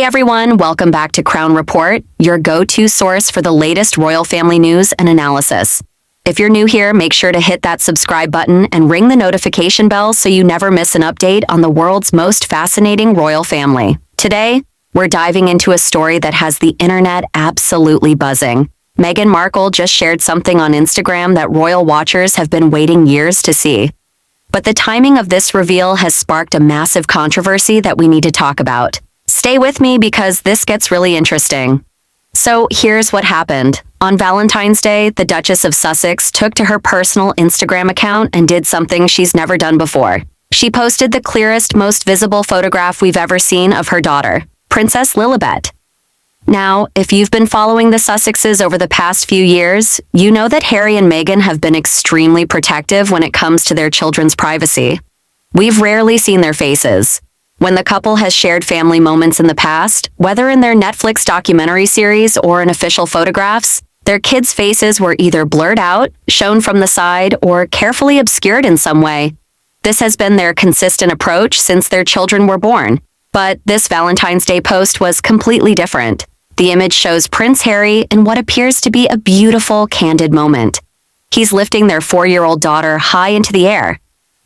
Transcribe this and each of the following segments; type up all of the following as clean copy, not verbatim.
everyone, welcome back to Crown Report, your go-to source for the latest royal family news and analysis. If you're new here, make sure to hit that subscribe button and ring the notification bell so you never miss an update on the world's most fascinating royal family. Today, we're diving into a story that has the internet absolutely buzzing. Meghan Markle just shared something on Instagram that royal watchers have been waiting years to see. But the timing of this reveal has sparked a massive controversy that we need to talk about. Stay with me because this gets really interesting. So here's what happened. On Valentine's Day, the Duchess of Sussex took to her personal Instagram account and did something she's never done before. She posted the clearest, most visible photograph we've ever seen of her daughter, Princess Lilibet. Now, if you've been following the Sussexes over the past few years, you know that Harry and Meghan have been extremely protective when it comes to their children's privacy. We've rarely seen their faces. When the couple has shared family moments in the past, whether in their Netflix documentary series or in official photographs, their kids' faces were either blurred out, shown from the side, or carefully obscured in some way. This has been their consistent approach since their children were born. But this Valentine's Day post was completely different. The image shows Prince Harry in what appears to be a beautiful, candid moment. He's lifting their 4-year-old daughter high into the air.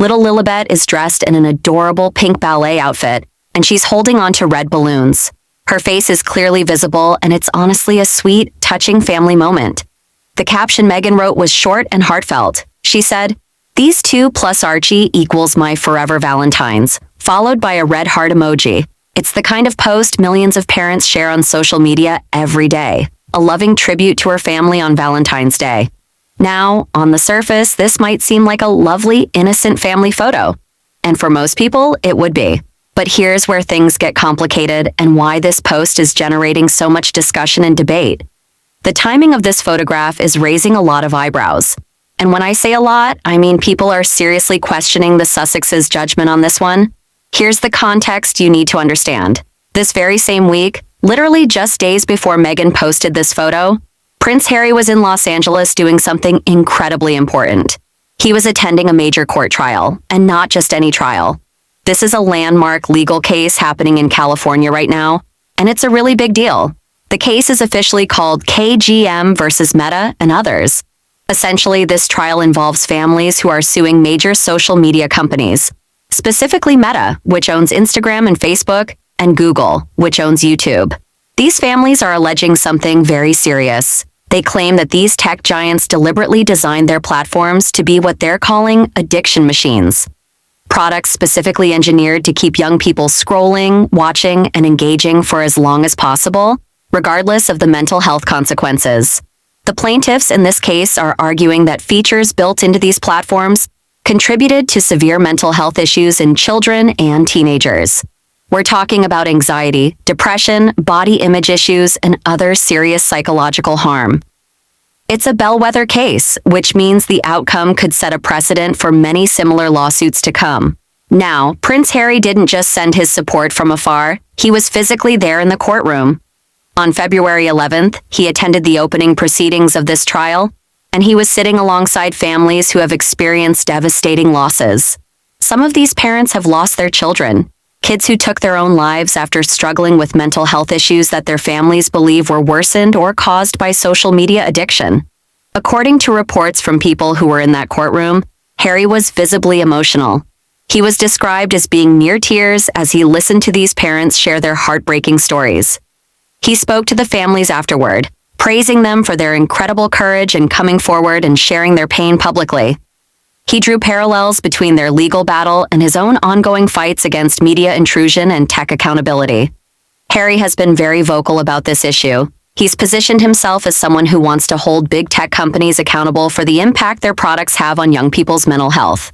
Little Lilibet is dressed in an adorable pink ballet outfit, and she's holding onto red balloons. Her face is clearly visible, and it's honestly a sweet, touching family moment. The caption Meghan wrote was short and heartfelt. She said, "These two plus Archie equals my forever Valentines," followed by a red heart emoji. It's the kind of post millions of parents share on social media every day, a loving tribute to her family on Valentine's Day. Now, on the surface, this might seem like a lovely, innocent family photo. And for most people, it would be. But here's where things get complicated and why this post is generating so much discussion and debate. The timing of this photograph is raising a lot of eyebrows. And when I say a lot, I mean people are seriously questioning the Sussexes' judgment on this one. Here's the context you need to understand. This very same week, literally just days before Meghan posted this photo, Prince Harry was in Los Angeles doing something incredibly important. He was attending a major court trial, and not just any trial. This is a landmark legal case happening in California right now, and it's a really big deal. The case is officially called KGM versus Meta and others. Essentially, this trial involves families who are suing major social media companies, specifically Meta, which owns Instagram and Facebook, and Google, which owns YouTube. These families are alleging something very serious. They claim that these tech giants deliberately designed their platforms to be what they're calling addiction machines. Products specifically engineered to keep young people scrolling, watching, and engaging for as long as possible, regardless of the mental health consequences. The plaintiffs in this case are arguing that features built into these platforms contributed to severe mental health issues in children and teenagers. We're talking about anxiety, depression, body image issues, and other serious psychological harm. It's a bellwether case, which means the outcome could set a precedent for many similar lawsuits to come. Now, Prince Harry didn't just send his support from afar, he was physically there in the courtroom. On February 11th, he attended the opening proceedings of this trial, and he was sitting alongside families who have experienced devastating losses. Some of these parents have lost their children. Kids who took their own lives after struggling with mental health issues that their families believe were worsened or caused by social media addiction. According to reports from people who were in that courtroom, Harry was visibly emotional. He was described as being near tears as he listened to these parents share their heartbreaking stories. He spoke to the families afterward, praising them for their incredible courage in coming forward and sharing their pain publicly. He drew parallels between their legal battle and his own ongoing fights against media intrusion and tech accountability. Harry has been very vocal about this issue. He's positioned himself as someone who wants to hold big tech companies accountable for the impact their products have on young people's mental health.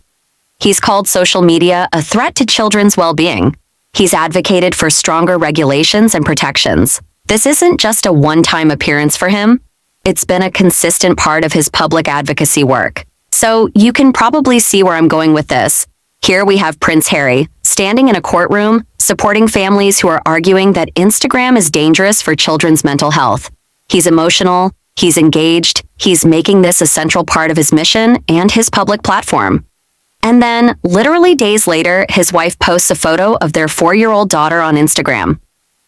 He's called social media a threat to children's well-being. He's advocated for stronger regulations and protections. This isn't just a one-time appearance for him. It's been a consistent part of his public advocacy work. So you can probably see where I'm going with this. Here we have Prince Harry, standing in a courtroom, supporting families who are arguing that Instagram is dangerous for children's mental health. He's emotional, he's engaged, he's making this a central part of his mission and his public platform. And then, literally days later, his wife posts a photo of their 4-year-old daughter on Instagram.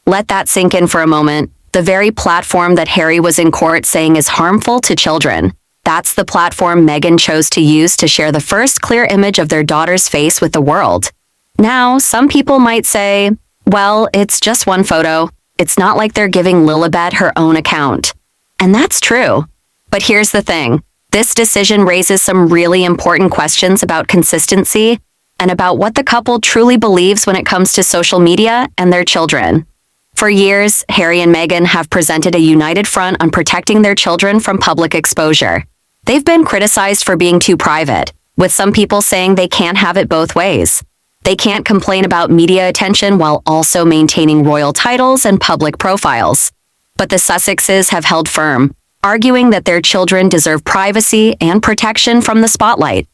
Let that sink in for a moment. The very platform that Harry was in court saying is harmful to children. That's the platform Meghan chose to use to share the first clear image of their daughter's face with the world. Now, some people might say, well, it's just one photo. It's not like they're giving Lilibet her own account. And that's true. But here's the thing. This decision raises some really important questions about consistency and about what the couple truly believes when it comes to social media and their children. For years, Harry and Meghan have presented a united front on protecting their children from public exposure. They've been criticized for being too private, with some people saying they can't have it both ways. They can't complain about media attention while also maintaining royal titles and public profiles. But the Sussexes have held firm, arguing that their children deserve privacy and protection from the spotlight.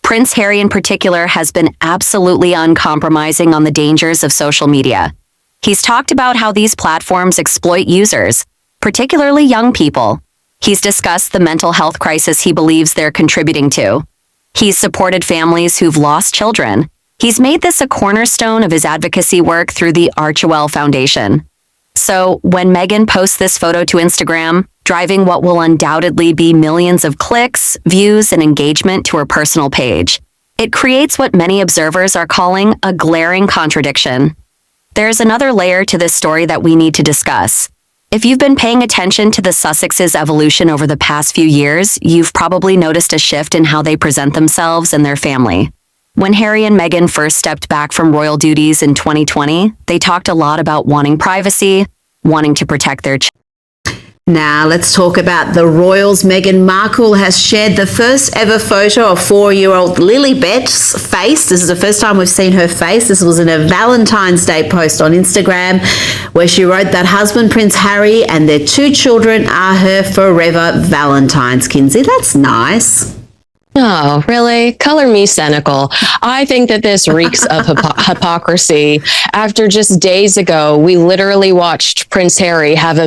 Prince Harry in particular has been absolutely uncompromising on the dangers of social media. He's talked about how these platforms exploit users, particularly young people. He's discussed the mental health crisis he believes they're contributing to. He's supported families who've lost children. He's made this a cornerstone of his advocacy work through the Archie Foundation. So, when Meghan posts this photo to Instagram, driving what will undoubtedly be millions of clicks, views, and engagement to her personal page, it creates what many observers are calling a glaring contradiction. There's another layer to this story that we need to discuss. If you've been paying attention to the Sussexes' evolution over the past few years, you've probably noticed a shift in how they present themselves and their family. When Harry and Meghan first stepped back from royal duties in 2020, they talked a lot about wanting privacy, wanting to protect their children. Now let's talk about the royals. Meghan Markle has shared the first ever photo of 4-year-old Lilibet's face. This is the first time we've seen her face. This was in a Valentine's Day post on Instagram where she wrote that husband, Prince Harry, and their 2 children are her forever Valentines. Kinsey, that's nice. Oh, really? Color me cynical. I think that this reeks of hypocrisy. After just days ago, we literally watched Prince Harry have a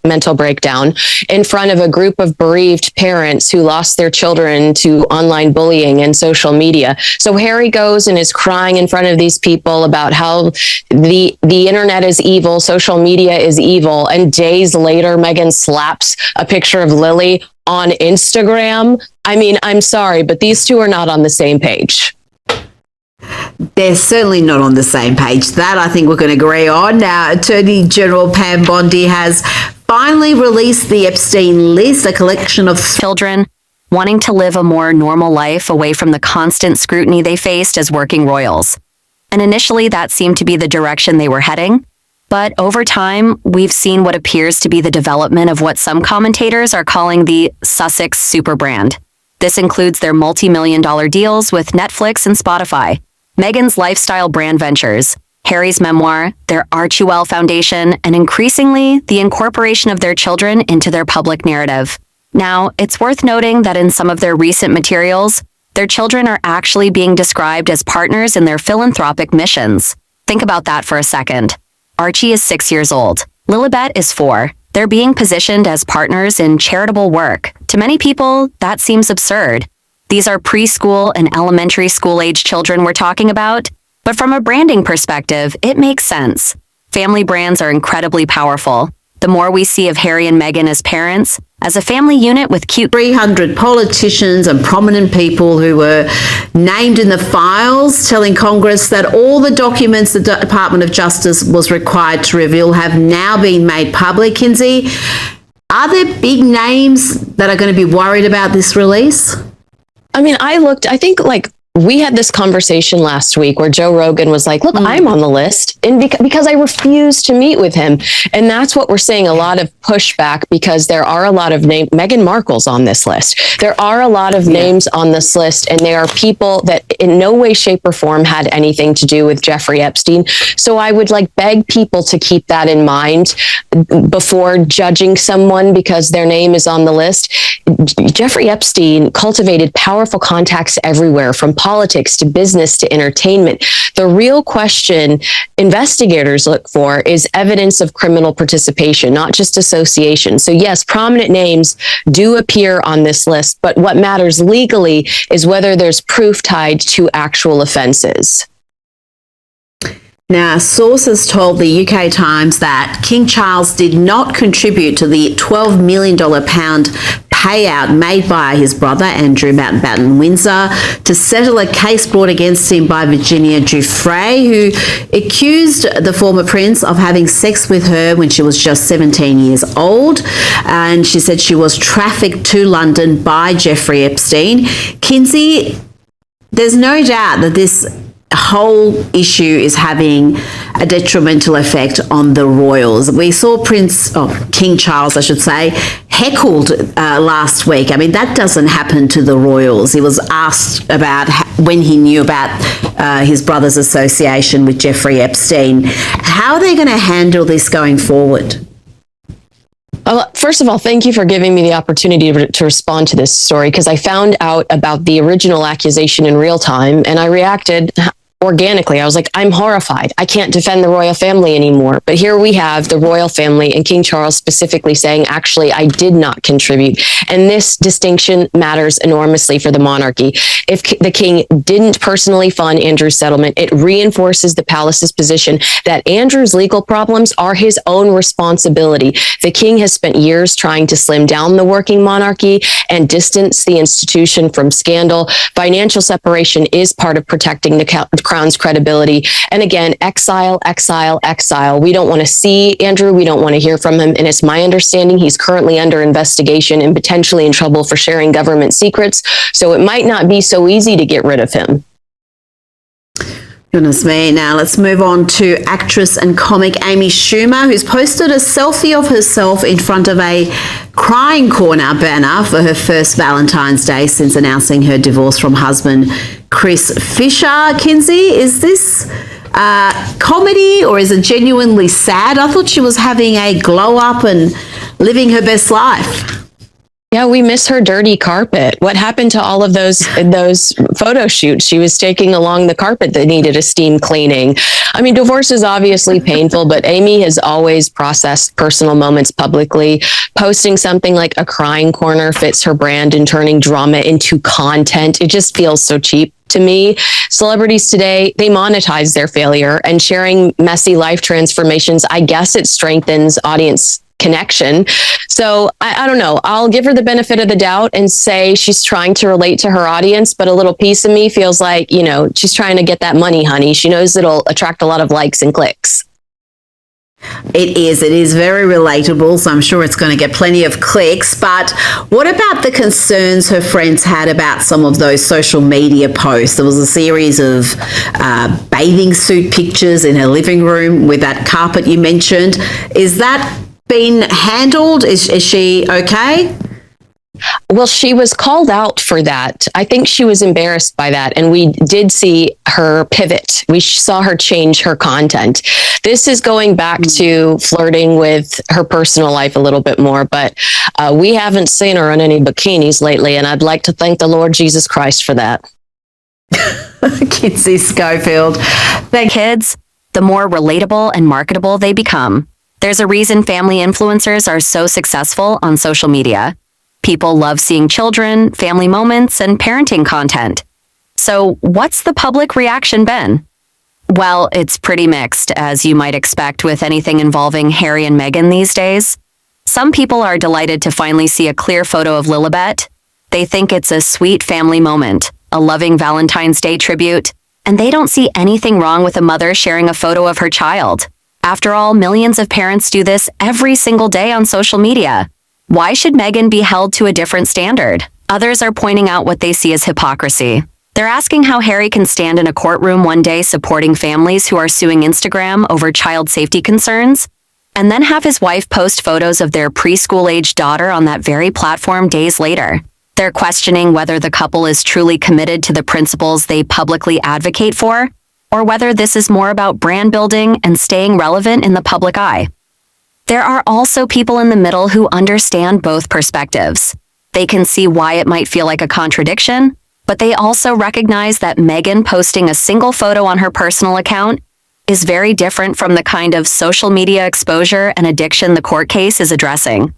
mental breakdown in front of a group of bereaved parents who lost their children to online bullying and social media. So Harry goes and is crying in front of these people about how the internet is evil, social media is evil, and days later, Meghan slaps a picture of Lily on Instagram. I mean, I'm sorry, but these two are not on the same page. They're certainly not on the same page. That I think we're going to agree on. Now, Attorney General Pam Bondi has finally released the Epstein list, a collection of children wanting to live a more normal life away from the constant scrutiny they faced as working royals. And initially, that seemed to be the direction they were heading. But over time, we've seen what appears to be the development of what some commentators are calling the Sussex super brand. This includes their multi-million-dollar deals with Netflix and Spotify, Meghan's lifestyle brand ventures, Harry's memoir, their Archie Foundation, and increasingly, the incorporation of their children into their public narrative. Now, it's worth noting that in some of their recent materials, their children are actually being described as partners in their philanthropic missions. Think about that for a second. Archie is 6 years old. Lilibet is 4. They're being positioned as partners in charitable work. To many people, that seems absurd. These are preschool and elementary school-age children we're talking about, but from a branding perspective, it makes sense. Family brands are incredibly powerful. The more we see of Harry and Meghan as parents, as a family unit with cute 300 politicians and prominent people who were named in the files, telling Congress that all the documents the Department of Justice was required to reveal have now been made public. Kinsey, are there big names that are going to be worried about this release? I mean, I think we had this conversation last week where Joe Rogan was like, look, I'm on the list, and because I refused to meet with him. And that's what we're seeing, a lot of pushback, because there are a lot of names. Meghan Markle's on this list. There are a lot of names on this list, and there are people that in no way, shape, or form had anything to do with Jeffrey Epstein. So I would beg people to keep that in mind before judging someone because their name is on the list. Jeffrey Epstein cultivated powerful contacts everywhere, from politics to business to entertainment. The real question investigators look for is evidence of criminal participation, not just association. So yes, prominent names do appear on this list, but what matters legally is whether there's proof tied to actual offenses. Now, sources told the UK Times that King Charles did not contribute to the $12 million payout made by his brother, Andrew Mountbatten Windsor, to settle a case brought against him by Virginia Giuffre, who accused the former prince of having sex with her when she was just 17 years old. And she said she was trafficked to London by Jeffrey Epstein. Kinsey, there's no doubt that this whole issue is having a detrimental effect on the royals. We saw King Charles, I should say, heckled last week. I mean, that doesn't happen to the royals. He was asked about when he knew about his brother's association with Jeffrey Epstein. How are they going to handle this going forward? Well, first of all, thank you for giving me the opportunity to respond to this story, because I found out about the original accusation in real time and I reacted organically. I was like, I'm horrified. I can't defend the royal family anymore. But here we have the royal family and King Charles specifically saying, actually, I did not contribute. And this distinction matters enormously for the monarchy. If the king didn't personally fund Andrew's settlement, it reinforces the palace's position that Andrew's legal problems are his own responsibility. The king has spent years trying to slim down the working monarchy and distance the institution from scandal. Financial separation is part of protecting the Crown's credibility. And again, exile. We don't want to see Andrew. We don't want to hear from him. And it's my understanding he's currently under investigation and potentially in trouble for sharing government secrets. So it might not be so easy to get rid of him. Goodness me. Now let's move on to actress and comic Amy Schumer, who's posted a selfie of herself in front of a Crying Corner banner for her first Valentine's Day since announcing her divorce from husband Chris Fisher. Kinsey, is this comedy or is it genuinely sad? I thought she was having a glow up and living her best life. Yeah, we miss her dirty carpet. What happened to all of those photo shoots she was taking along the carpet that needed a steam cleaning? I mean, divorce is obviously painful, but Amy has always processed personal moments publicly. Posting something like a crying corner fits her brand and turning drama into content. It just feels so cheap to me. Celebrities today, they monetize their failure, and sharing messy life transformations, I guess it strengthens audience connection. So I don't know. I'll give her the benefit of the doubt and say she's trying to relate to her audience, but a little piece of me feels like, she's trying to get that money, honey. She knows it'll attract a lot of likes and clicks. It is very relatable, so I'm sure it's going to get plenty of clicks. But what about the concerns her friends had about some of those social media posts? There was a series of bathing suit pictures in her living room with that carpet you mentioned. Is that been handled? Is she okay? Well, she was called out for that. I think she was embarrassed by that. And we did see her pivot. We saw her change her content. This is going back to flirting with her personal life a little bit more, but we haven't seen her in any bikinis lately. And I'd like to thank the Lord Jesus Christ for that. Kinsey Schofield. Kids, the more relatable and marketable they become. There's a reason family influencers are so successful on social media. People love seeing children, family moments, and parenting content. So what's the public reaction been? Well, it's pretty mixed, as you might expect with anything involving Harry and Meghan these days. Some people are delighted to finally see a clear photo of Lilibet. They think it's a sweet family moment, a loving Valentine's Day tribute, and they don't see anything wrong with a mother sharing a photo of her child. After all, millions of parents do this every single day on social media. Why should Meghan be held to a different standard? Others are pointing out what they see as hypocrisy. They're asking how Harry can stand in a courtroom one day supporting families who are suing Instagram over child safety concerns, and then have his wife post photos of their preschool-aged daughter on that very platform days later. They're questioning whether the couple is truly committed to the principles they publicly advocate for, or whether this is more about brand building and staying relevant in the public eye. There are also people in the middle who understand both perspectives. They can see why it might feel like a contradiction, but they also recognize that Meghan posting a single photo on her personal account is very different from the kind of social media exposure and addiction the court case is addressing.